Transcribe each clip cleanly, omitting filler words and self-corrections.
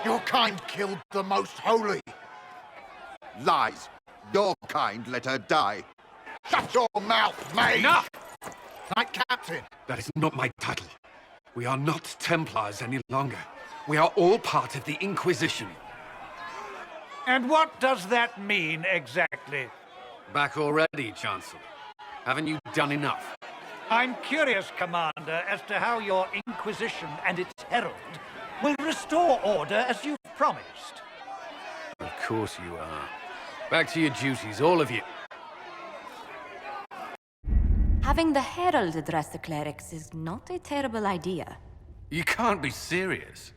Your kind killed the most holy. Lies. Your kind let her die. Shut your mouth, mate! Enough! Knight Captain! That is not my title. We are not Templars any longer. We are all part of the Inquisition. And what does that mean, exactly? Back already, Chancellor. Haven't you done enough? I'm curious, Commander, as to how your Inquisition and its herald will restore order as you've promised. Of course you are. Back to your duties, all of you. Having the Herald address the clerics is not a terrible idea. You can't be serious.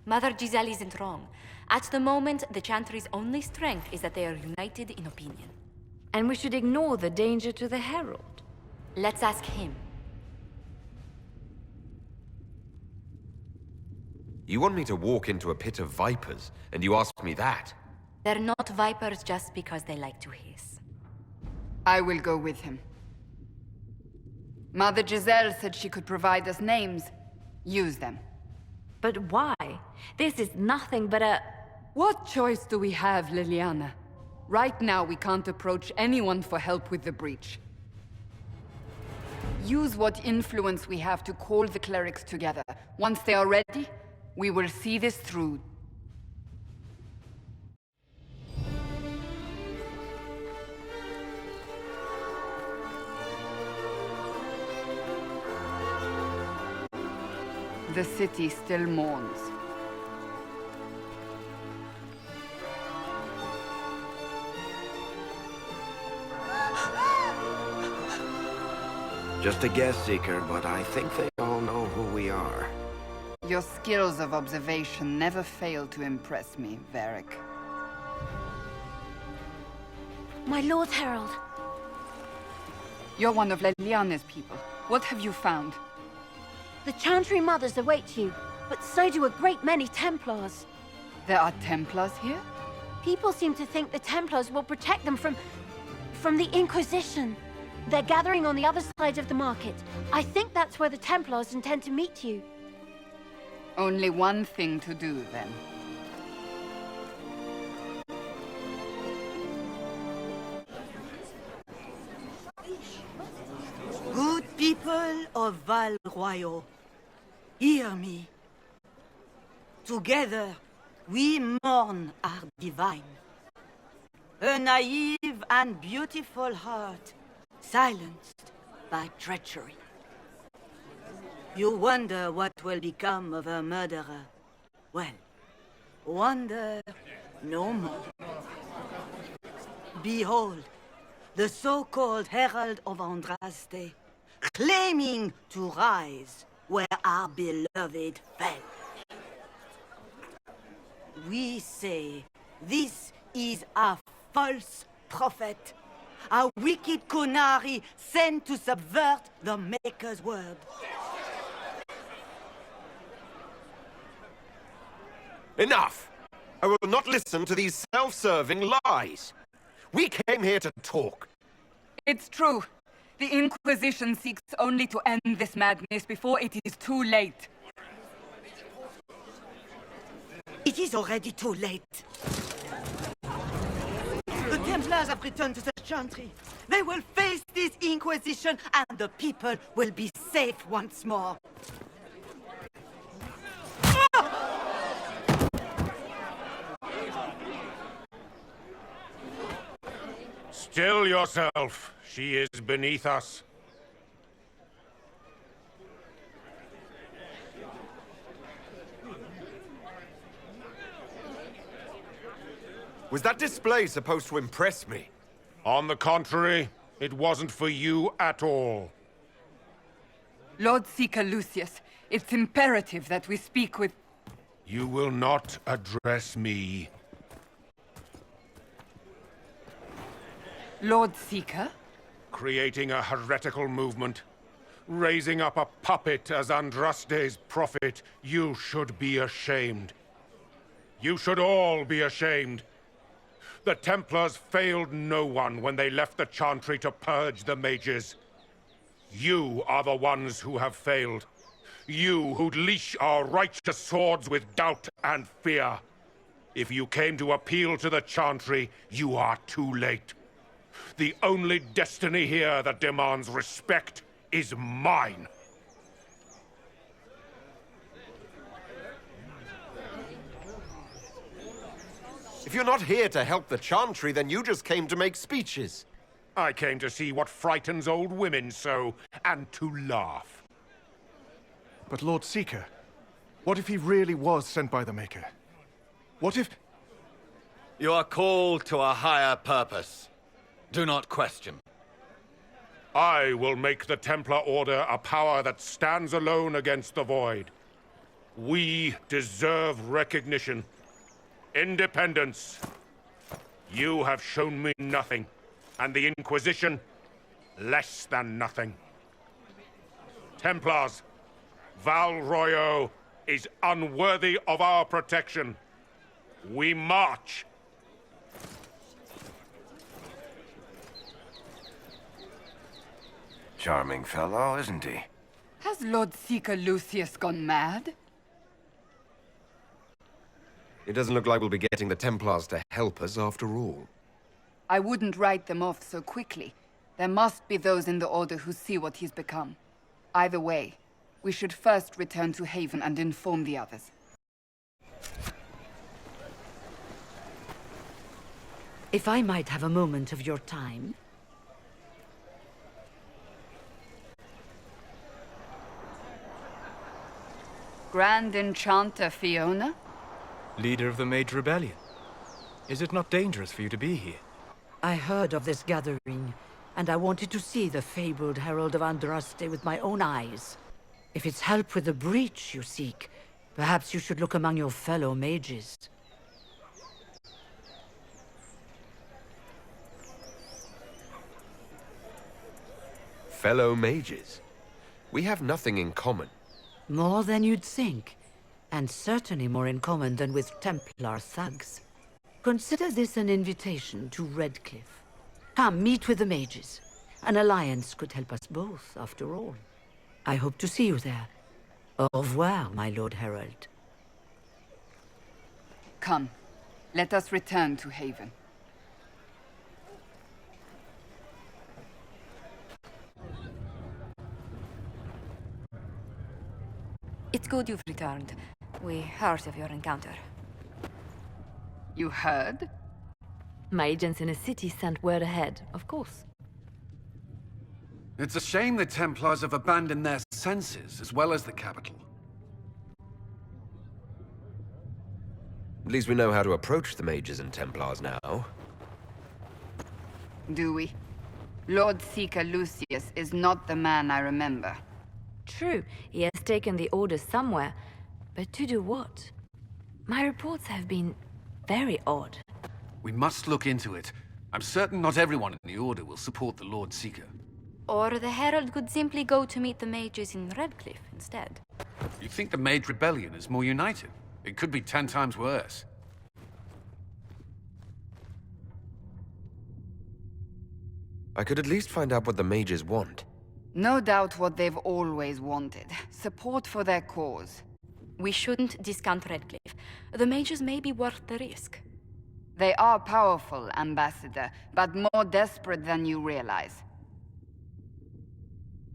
Mother Giselle isn't wrong. At the moment, the Chantry's only strength is that they are united in opinion. And we should ignore the danger to the Herald. Let's ask him. You want me to walk into a pit of vipers, and you ask me that? They're not vipers just because they like to hiss. I will go with him. Mother Giselle said she could provide us names. Use them. But why? This is nothing but a... What choice do we have, Liliana? Right now, we can't approach anyone for help with the breach. Use what influence we have to call the clerics together. Once they are ready, we will see this through. The city still mourns. Just a guess, Seeker, but I think they all know who we are. Your skills of observation never fail to impress me, Varric. My Lord Herald. You're one of Leliana's people. What have you found? The Chantry Mothers await you, but so do a great many Templars. There are Templars here? People seem to think the Templars will protect them from the Inquisition. They're gathering on the other side of the market. I think that's where the Templars intend to meet you. Only one thing to do, then. Good people of Val Royal, hear me. Together, we mourn our divine. A naive and beautiful heart, silenced by treachery. You wonder what will become of a murderer. Well, wonder no more. Behold, the so-called Herald of Andraste, claiming to rise where our beloved fell. We say this is a false prophet, a wicked Kunari sent to subvert the Maker's word. Enough! I will not listen to these self-serving lies. We came here to talk. It's true. The Inquisition seeks only to end this madness before it is too late. It is already too late. The Templars have returned to the Chantry. They will face this Inquisition, and the people will be safe once more. Still yourself. She is beneath us. Was that display supposed to impress me? On the contrary, it wasn't for you at all. Lord Seeker Lucius, it's imperative that we speak with... You will not address me. Lord Seeker? Creating a heretical movement. Raising up a puppet as Andraste's prophet. You should be ashamed. You should all be ashamed. The Templars failed no one when they left the Chantry to purge the mages. You are the ones who have failed. You who'd leash our righteous swords with doubt and fear. If you came to appeal to the Chantry, you are too late. The only destiny here that demands respect is mine. If you're not here to help the Chantry, then you just came to make speeches. I came to see what frightens old women so, and to laugh. But Lord Seeker, what if he really was sent by the Maker? What if... You are called to a higher purpose. Do not question. I will make the Templar Order a power that stands alone against the Void. We deserve recognition. Independence. You have shown me nothing, and the Inquisition, less than nothing. Templars, Val Royo is unworthy of our protection. We march. Charming fellow, isn't he? Has Lord Seeker Lucius gone mad? It doesn't look like we'll be getting the Templars to help us after all. I wouldn't write them off so quickly. There must be those in the Order who see what he's become. Either way, we should first return to Haven and inform the others. If I might have a moment of your time. Grand Enchanter Fiona? Leader of the Mage Rebellion. Is it not dangerous for you to be here? I heard of this gathering, and I wanted to see the fabled Herald of Andraste with my own eyes. If it's help with the breach you seek, perhaps you should look among your fellow mages. Fellow mages? We have nothing in common. More than you'd think, and certainly more in common than with Templar thugs. Consider this an invitation to Redcliffe. Come, meet with the mages. An alliance could help us both, after all. I hope to see you there. Au revoir, my Lord Herald. Come, let us return to Haven. It's good you've returned. We heard of your encounter. You heard? My agents in the city sent word ahead, of course. It's a shame the Templars have abandoned their senses, as well as the capital. At least we know how to approach the mages and Templars now. Do we? Lord Seeker Lucius is not the man I remember. True, he has taken the Order somewhere, but to do what? My reports have been very odd. We must look into it. I'm certain not everyone in the Order will support the Lord Seeker. Or the Herald could simply go to meet the mages in Redcliffe instead. You think the Mage Rebellion is more united? It could be 10 times worse. I could at least find out what the mages want. No doubt what they've always wanted. Support for their cause. We shouldn't discount Redcliffe. The mages may be worth the risk. They are powerful, Ambassador, but more desperate than you realize.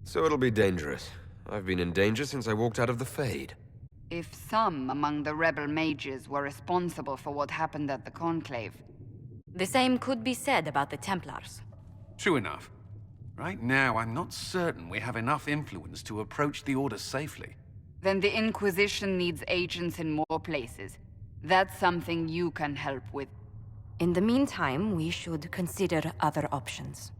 So it'll be dangerous. I've been in danger since I walked out of the Fade. If some among the rebel mages were responsible for what happened at the Conclave... The same could be said about the Templars. True enough. Right now, I'm not certain we have enough influence to approach the Order safely. Then the Inquisition needs agents in more places. That's something you can help with. In the meantime, we should consider other options.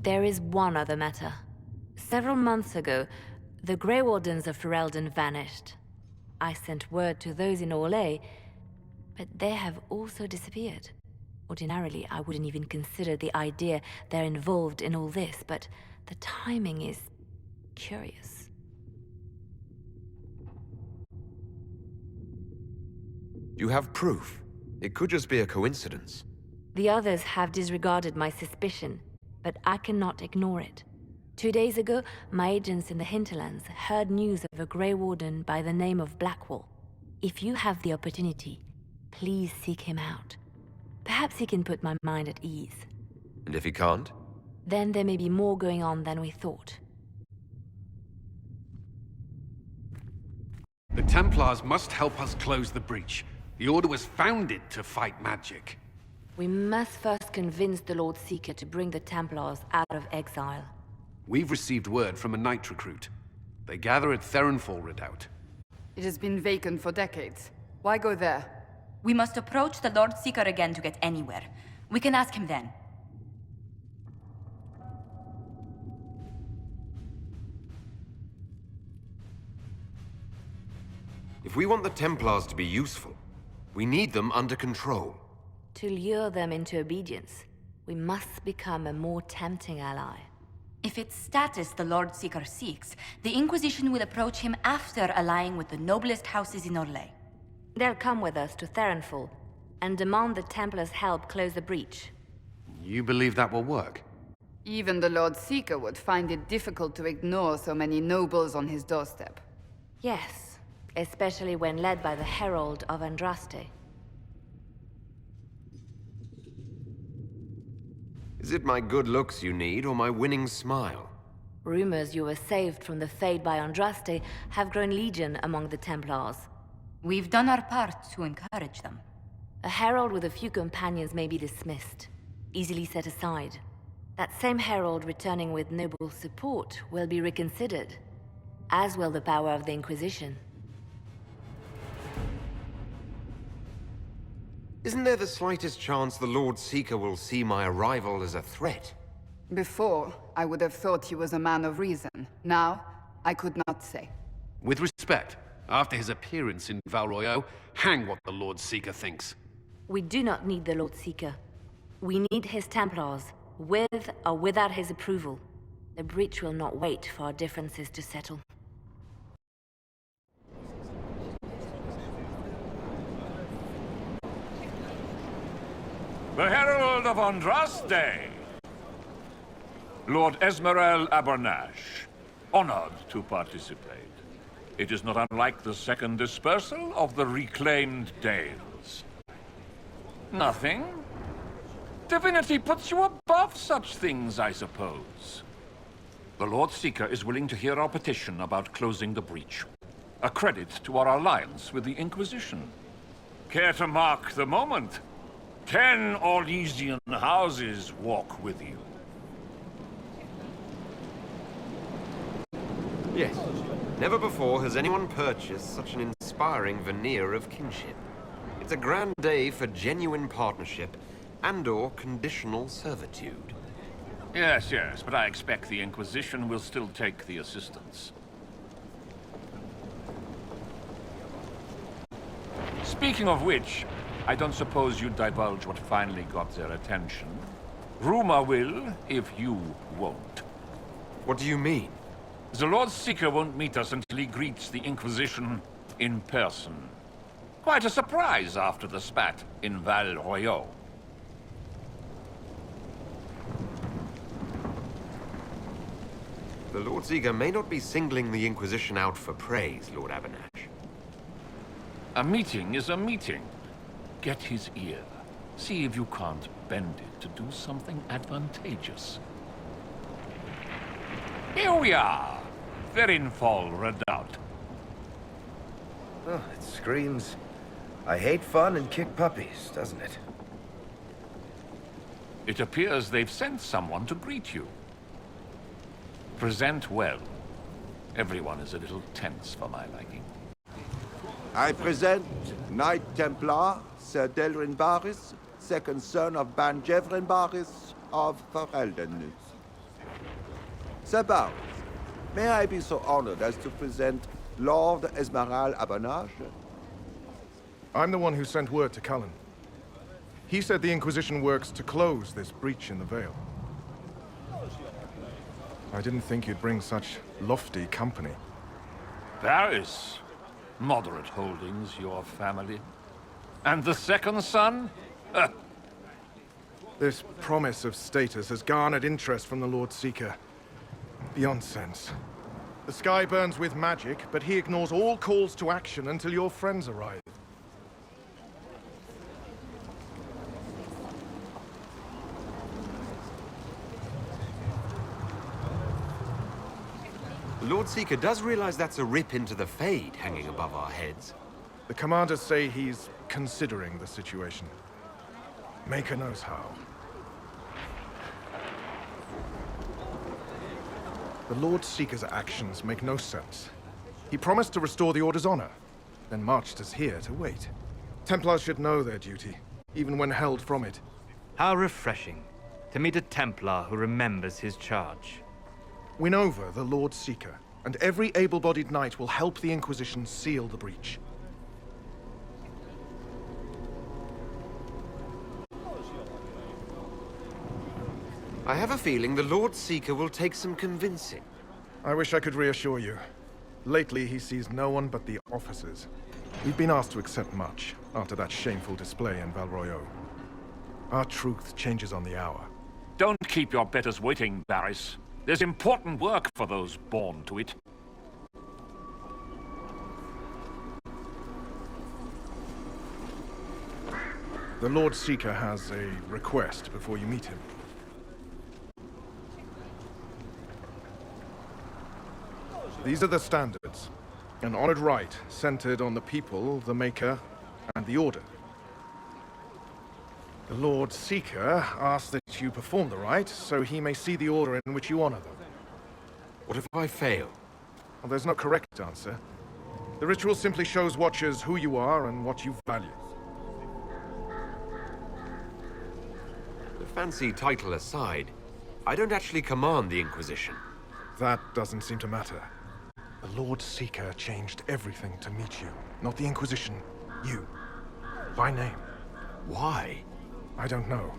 There is one other matter. Several months ago, the Grey Wardens of Ferelden vanished. I sent word to those in Orlais, but they have also disappeared. Ordinarily, I wouldn't even consider the idea they're involved in all this, but the timing is curious. You have proof. It could just be a coincidence. The others have disregarded my suspicion. but I cannot ignore it. 2 days ago, my agents in the hinterlands heard news of a Grey Warden by the name of Blackwall. If you have the opportunity, please seek him out. Perhaps he can put my mind at ease. And if he can't? Then there may be more going on than we thought. The Templars must help us close the breach. The Order was founded to fight magic. We must first convince the Lord Seeker to bring the Templars out of exile. We've received word from a knight recruit. They gather at Theronfall Redoubt. It has been vacant for decades. Why go there? We must approach the Lord Seeker again to get anywhere. We can ask him then. If we want the Templars to be useful, we need them under control. To lure them into obedience, we must become a more tempting ally. If it's status the Lord Seeker seeks, the Inquisition will approach him after allying with the noblest houses in Orlais. They'll come with us to Theronfall and demand the Templars' help close the breach. You believe that will work? Even the Lord Seeker would find it difficult to ignore so many nobles on his doorstep. Yes, especially when led by the Herald of Andraste. Is it my good looks you need, or my winning smile? Rumors you were saved from the fate by Andraste have grown legion among the Templars. We've done our part to encourage them. A herald with a few companions may be dismissed, easily set aside. That same herald returning with noble support will be reconsidered, as will the power of the Inquisition. Isn't there the slightest chance the Lord Seeker will see my arrival as a threat? Before, I would have thought he was a man of reason. Now, I could not say. With respect, after his appearance in Val Royeaux, hang what the Lord Seeker thinks. We do not need the Lord Seeker. We need his Templars, with or without his approval. The breach will not wait for our differences to settle. The Herald of Andraste! Lord Esmerel Abernash, honored to participate. It is not unlike the second dispersal of the reclaimed Dales. Nothing? Divinity puts you above such things, I suppose. The Lord Seeker is willing to hear our petition about closing the breach. A credit to our alliance with the Inquisition. Care to mark the moment? 10 Orlesian houses walk with you. Yes. Never before has anyone purchased such an inspiring veneer of kinship. It's a grand day for genuine partnership and/or conditional servitude. Yes, yes, but I expect the Inquisition will still take the assistance. Speaking of which, I don't suppose you'd divulge what finally got their attention. Rumor will, if you won't. What do you mean? The Lord Seeker won't meet us until he greets the Inquisition in person. Quite a surprise after the spat in Val Royeaux. The Lord Seeker may not be singling the Inquisition out for praise, Lord Abernash. A meeting is a meeting. Get his ear. See if you can't bend it to do something advantageous. Here we are. Theronfall Redoubt. Oh, it screams, I hate fun and kick puppies, doesn't it? It appears they've sent someone to greet you. Present well. Everyone is a little tense for my liking. I present Knight Templar, Sir Delrin Barris, second son of Ban Jevrin Barris of Ferelden. Sir Barris, may I be so honored as to present Lord Esmerel Abernash? I'm the one who sent word to Cullen. He said the Inquisition works to close this breach in the Vale. I didn't think you'd bring such lofty company. Barris. Moderate holdings, your family. And the second son? This promise of status has garnered interest from the Lord Seeker. Beyond sense. The sky burns with magic, but he ignores all calls to action until your friends arrive. The Lord Seeker does realize that's a rip into the Fade hanging above our heads. The commanders say he's considering the situation. Maker knows how. The Lord Seeker's actions make no sense. He promised to restore the Order's honor, then marched us here to wait. Templars should know their duty, even when held from it. How refreshing to meet a Templar who remembers his charge. Win over the Lord Seeker, and every able-bodied knight will help the Inquisition seal the breach. I have a feeling the Lord Seeker will take some convincing. I wish I could reassure you. Lately, he sees no one but the officers. We've been asked to accept much, after that shameful display in Val Royeaux. Our truth changes on the hour. Don't keep your betters waiting, Barris. There's important work for those born to it. The Lord Seeker has a request before you meet him. These are the standards. An honored right centered on the people, the Maker, and the Order. The Lord Seeker asks that you perform the rite, so he may see the order in which you honor them. What if I fail? Well, there's no correct answer. The ritual simply shows Watchers who you are and what you value. The fancy title aside, I don't actually command the Inquisition. That doesn't seem to matter. The Lord Seeker changed everything to meet you. Not the Inquisition. You. By name. Why? I don't know.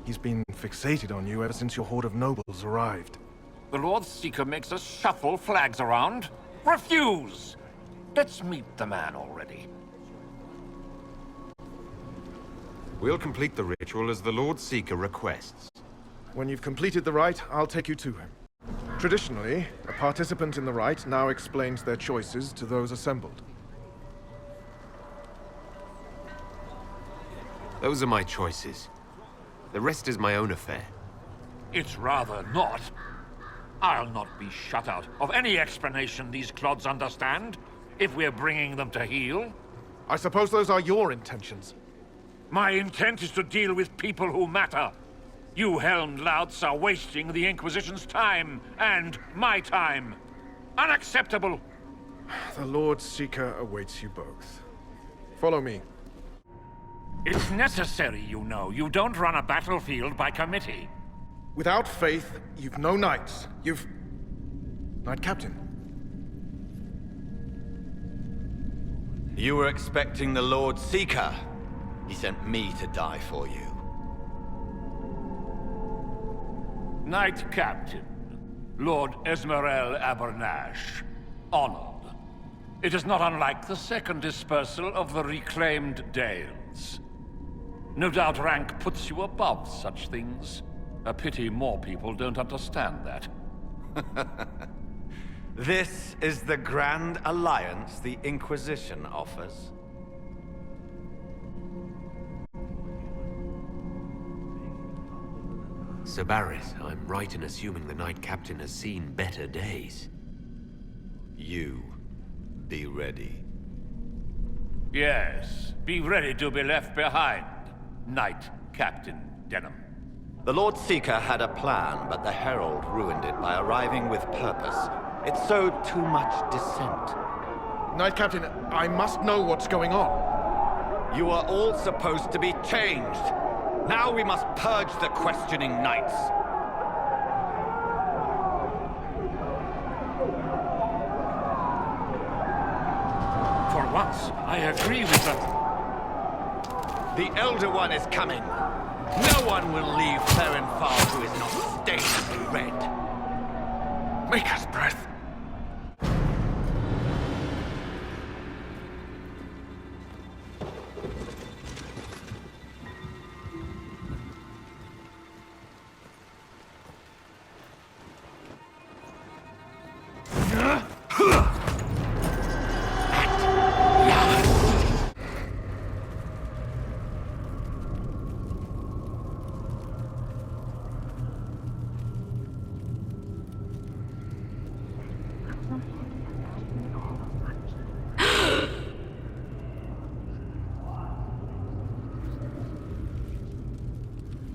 He's been fixated on you ever since your horde of nobles arrived. The Lord Seeker makes us shuffle flags around? Refuse! Let's meet the man already. We'll complete the ritual as the Lord Seeker requests. When you've completed the rite, I'll take you to him. Traditionally, a participant in the rite now explains their choices to those assembled. Those are my choices. The rest is my own affair. It's rather not. I'll not be shut out of any explanation these clods understand, if we're bringing them to heel. I suppose those are your intentions. My intent is to deal with people who matter. You helmed louts are wasting the Inquisition's time, and my time. Unacceptable! The Lord Seeker awaits you both. Follow me. It's necessary, you know. You don't run a battlefield by committee. Without faith, you've no knights. You've... Knight Captain. You were expecting the Lord Seeker. He sent me to die for you. Knight Captain, Lord Esmerel Abernash, honored. It is not unlike the second dispersal of the reclaimed Dales. No doubt rank puts you above such things. A pity more people don't understand that. This is the grand alliance the Inquisition offers. Sir Barris, I'm right in assuming the Knight Captain has seen better days. You be ready. Yes, be ready to be left behind, Knight Captain Denham. The Lord Seeker had a plan, but the Herald ruined it by arriving with purpose. It sowed too much dissent. Knight Captain, I must know what's going on. You are all supposed to be changed. Now we must purge the questioning knights. For once, I agree with them. The Elder One is coming. No one will leave Ferenfar who is not stained red. Maker's breath.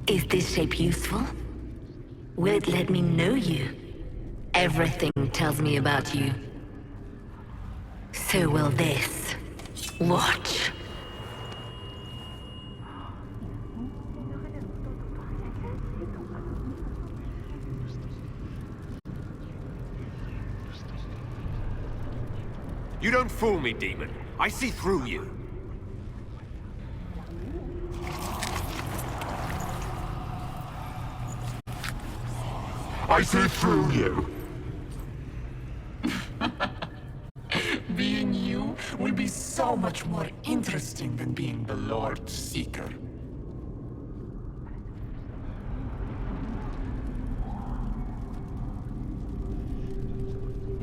Is this shape useful? Will it let me know you? Everything tells me about you. So will this. Watch. You don't fool me, demon. I see through you. I see through you. Being you will be so much more interesting than being the Lord Seeker.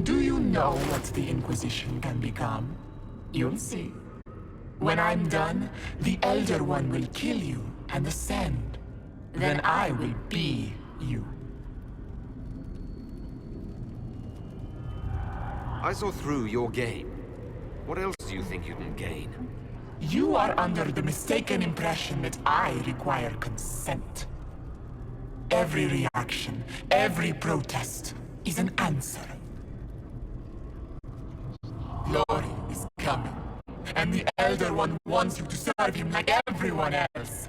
Do you know what the Inquisition can become? You'll see. When I'm done, the Elder One will kill you and ascend. Then I will be you. I saw through your game. What else do you think you can gain? You are under the mistaken impression that I require consent. Every reaction, every protest is an answer. Glory is coming, and the Elder One wants you to serve him like everyone else,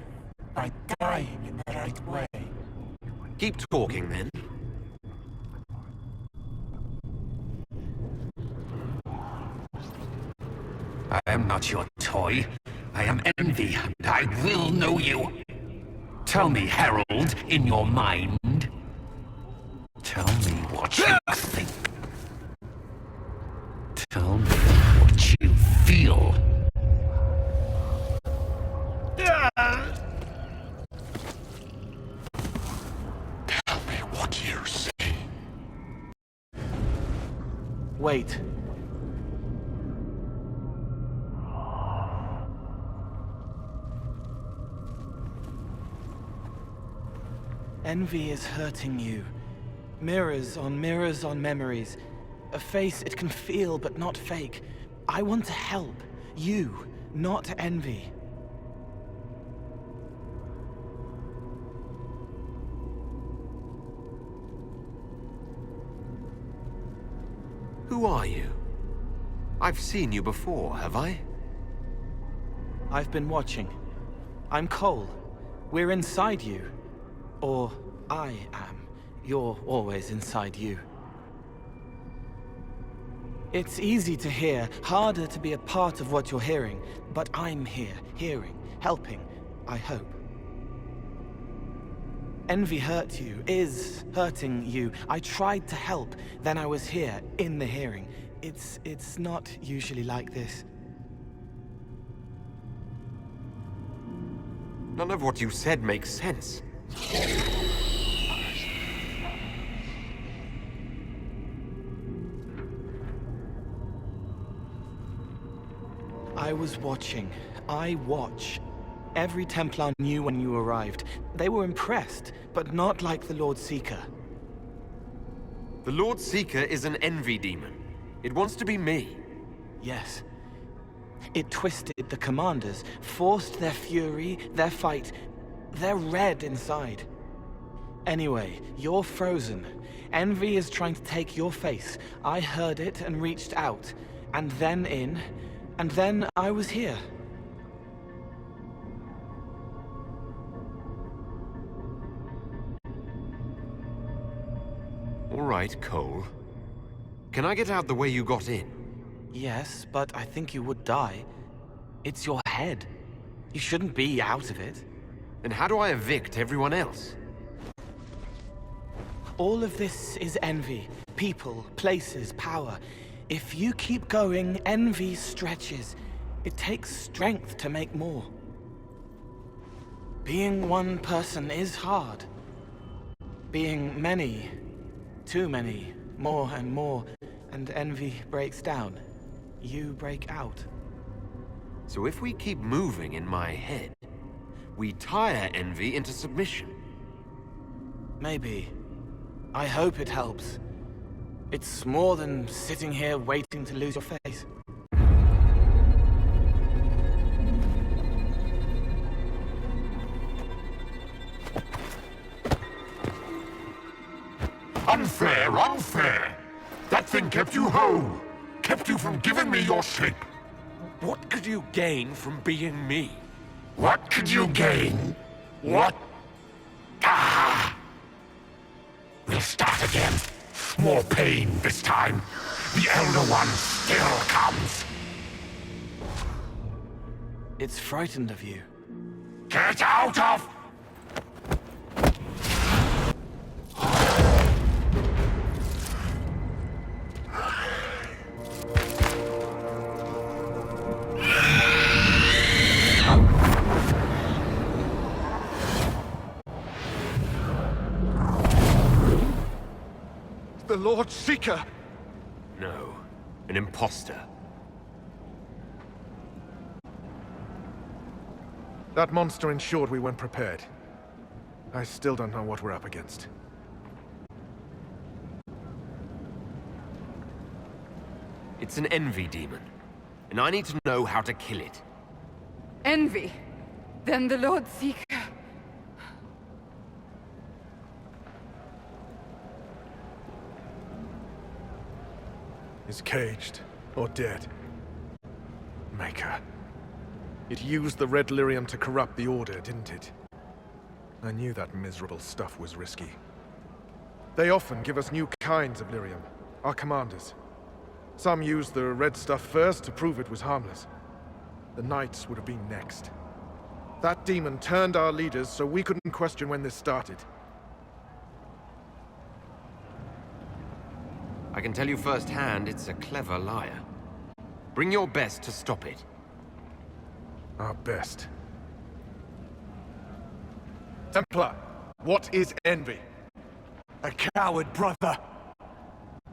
by dying in the right way. Keep talking, then. I am not your toy. I am Envy, and I will know you. Tell me, Herald, in your mind. Tell me what you think. Tell me what you feel. Tell me what you see. Wait. Envy is hurting you. Mirrors on memories. A face it can feel but not fake. I want to help. You, not Envy. Who are you? I've seen you before, have I? I've been watching. I'm Cole. We're inside you. Or I am. You're always inside you. It's easy to hear, harder to be a part of what you're hearing, but I'm here, hearing, helping, I hope. Envy hurt you, is hurting you. I tried to help, then I was here, in the hearing. It's not usually like this. None of what you said makes sense. I was watching. I watch. Every Templar knew when you arrived. They were impressed, but not like the Lord Seeker. The Lord Seeker is an envy demon. It wants to be me. Yes. It twisted the commanders, forced their fury, their fight. They're red inside. Anyway, you're frozen. Envy is trying to take your face. I heard it and reached out. And then in. And then I was here. All right, Cole. Can I get out the way you got in? Yes, but I think you would die. It's your head. You shouldn't be out of it. Then how do I evict everyone else? All of this is envy. People, places, power. If you keep going, envy stretches. It takes strength to make more. Being one person is hard. Being many, too many, more and more, and envy breaks down. You break out. So if we keep moving in my head, we tire envy into submission. Maybe. I hope it helps. It's more than sitting here waiting to lose your face. ho! Kept you from giving me your sleep. What could you gain from being me? What could you gain? What? Ah! We'll start again. More pain this time. The Elder One still comes. It's frightened of you. Get out of... The Lord Seeker! No, an imposter. That monster ensured we weren't prepared. I still don't know what we're up against. It's an envy demon, and I need to know how to kill it. Envy? Then the Lord Seeker... is caged or dead. Maker. It used the red lyrium to corrupt the Order, didn't it? I knew that miserable stuff was risky. They often give us new kinds of lyrium, our commanders. Some used the red stuff first to prove it was harmless. The Knights would have been next. That demon turned our leaders so we couldn't question when this started. I can tell you firsthand, it's a clever liar. Bring your best to stop it. Our best. Templar, what is envy? A coward, brother.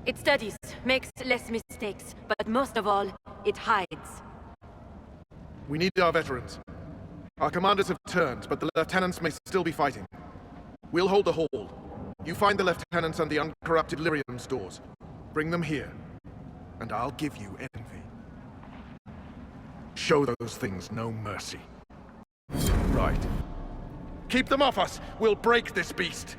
It studies, makes less mistakes, but most of all, it hides. We need our veterans. Our commanders have turned, but the lieutenants may still be fighting. We'll hold the hall. You find the lieutenants and the uncorrupted lyrium stores. Bring them here, and I'll give you envy. Show those things no mercy. Right. Keep them off us! We'll break this beast!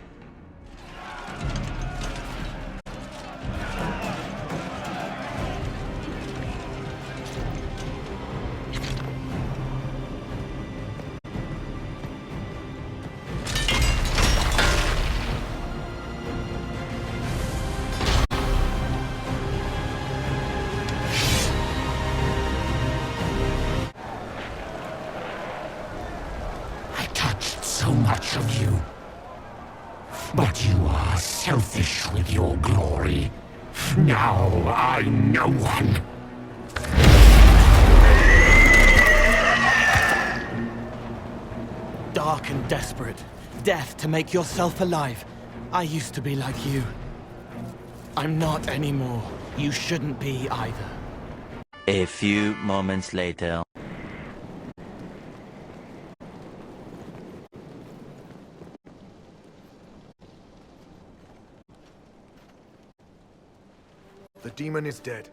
So much of you. But you are selfish with your glory. Now I'm no one. Dark and desperate. Death to make yourself alive. I used to be like you. I'm not anymore. You shouldn't be either. A few moments later. The demon is dead.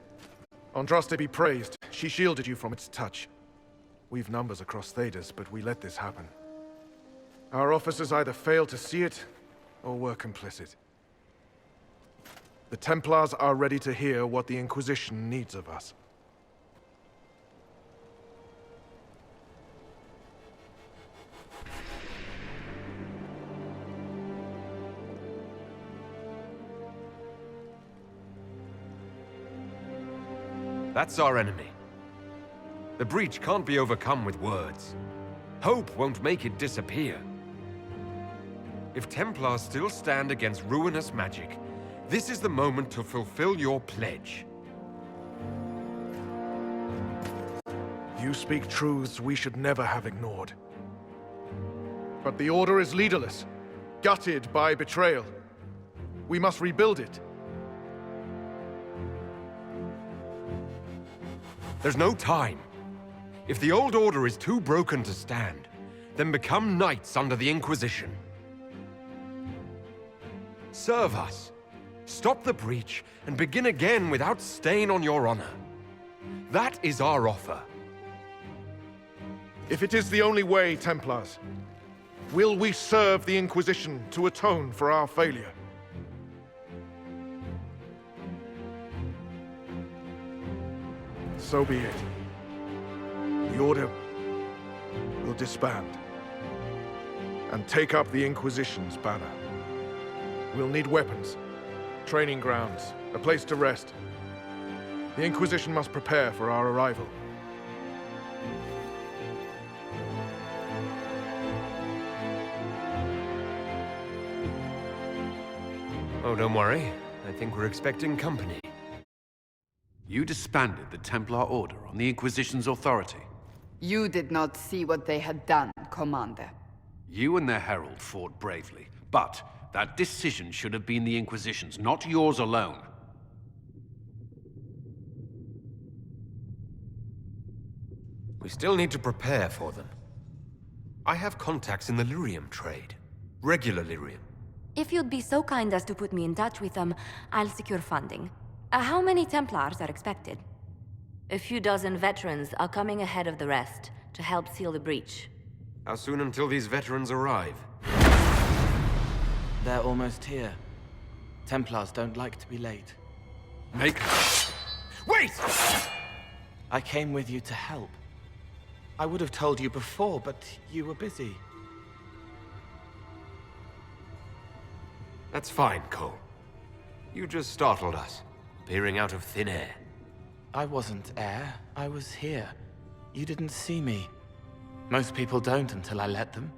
Andraste be praised. She shielded you from its touch. We've numbers across Thedas, but we let this happen. Our officers either failed to see it, or were complicit. The Templars are ready to hear what the Inquisition needs of us. That's our enemy. The breach can't be overcome with words. Hope won't make it disappear. If Templars still stand against ruinous magic, this is the moment to fulfill your pledge. You speak truths we should never have ignored. But the Order is leaderless, gutted by betrayal. We must rebuild it. There's no time. If the old order is too broken to stand, then become knights under the Inquisition. Serve us. Stop the breach and begin again without stain on your honor. That is our offer. If it is the only way, Templars, will we serve the Inquisition to atone for our failure? So be it. The Order will disband and take up the Inquisition's banner. We'll need weapons, training grounds, a place to rest. The Inquisition must prepare for our arrival. Oh, don't worry. I think we're expecting company. You disbanded the Templar Order on the Inquisition's authority. You did not see what they had done, Commander. You and the Herald fought bravely, but that decision should have been the Inquisition's, not yours alone. We still need to prepare for them. I have contacts in the lyrium trade. Regular lyrium. If you'd be so kind as to put me in touch with them, I'll secure funding. How many Templars are expected? A few dozen veterans are coming ahead of the rest to help seal the breach. How soon until these veterans arrive? They're almost here. Templars don't like to be late. Wait! I came with you to help. I would have told you before, but you were busy. That's fine, Cole. You just startled us, appearing out of thin air. I wasn't air. I was here. You didn't see me. Most people don't until I let them.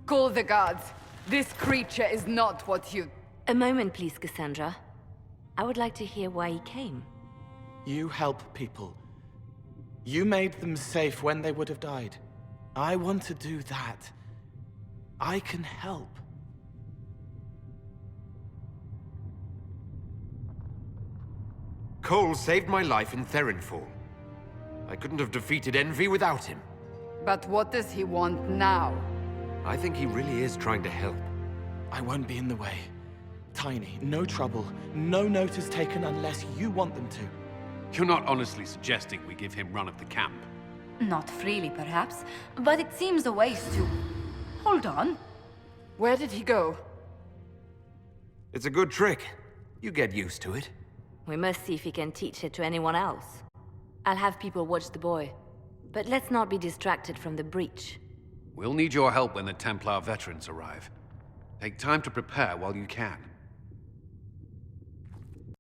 Call the guards. This creature is not what you... A moment, please, Cassandra. I would like to hear why he came. You help people. You made them safe when they would have died. I want to do that. I can help. Cole saved my life in Therinfall. I couldn't have defeated Envy without him. But what does he want now? I think he really is trying to help. I won't be in the way. Tiny, no trouble, no notice taken unless you want them to. You're not honestly suggesting we give him run of the camp? Not freely, perhaps, but it seems a waste to... Hold on. Where did he go? It's a good trick. You get used to it. We must see if he can teach it to anyone else. I'll have people watch the boy. But let's not be distracted from the breach. We'll need your help when the Templar veterans arrive. Take time to prepare while you can.